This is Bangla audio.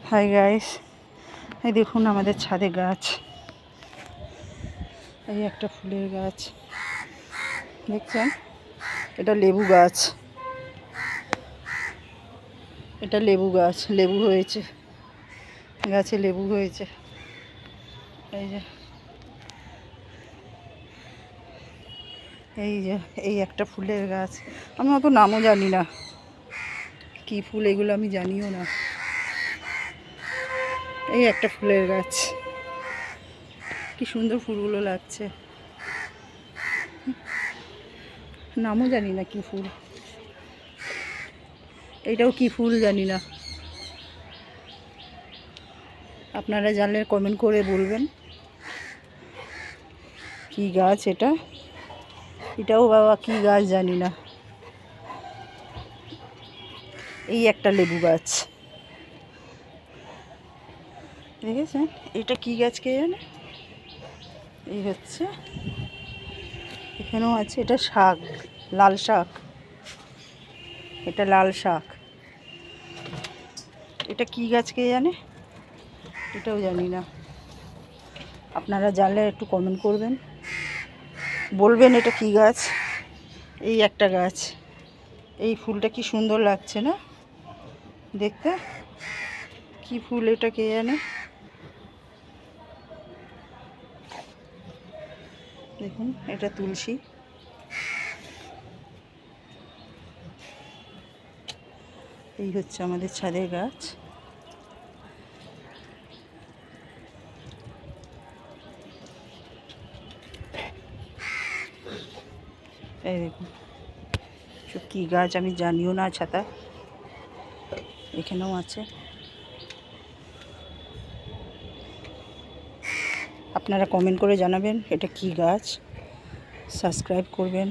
হাই গাইস, এই দেখুন আমাদের ছাদে গাছ। এই একটা ফুলের গাছ দেখছেন, এটা লেবু গাছ। এটা লেবু গাছ, লেবু হয়েছে, গাছে লেবু হয়েছে। এই যে এই যে এই একটা ফুলের গাছ। আমি অত নামও জানি না, কি ফুল এগুলো আমি জানিও না। এই একটা ফুলের গাছ, কি সুন্দর ফুলগুলো লাগছে। নামও জানি না কি ফুল, এইটাও কি ফুল জানি না। আপনারা জানলে কমেন্ট করে বলবেন কি গাছ এটা। এটাও বাবা কি গাছ জানি না। এই একটা লেবু গাছ দেখেছেন, এটা কি গাছ কে জানে। এই হচ্ছে, এখানেও আছে, এটা শাক, লাল শাক। এটা লাল শাক। এটা কি গাছ কে জানে, এটাও জানি না। আপনারা জানলে একটু কমেন্ট করবেন, বলবেন এটা কি গাছ। এই একটা গাছ, এই ফুলটা কি সুন্দর লাগছে না দেখতে। কি ফুল এটা কে জানে। দেখুন, এটা তুলসী। এই হচ্ছে আমাদের ছাদের গাছ। এই দেখুন, সব কী গাছ আমি জানিও না। ছাতা এখানেও আছে। আপনারা কমেন্ট করে জানাবেন এটা কি গাছ, সাবস্ক্রাইব করবেন।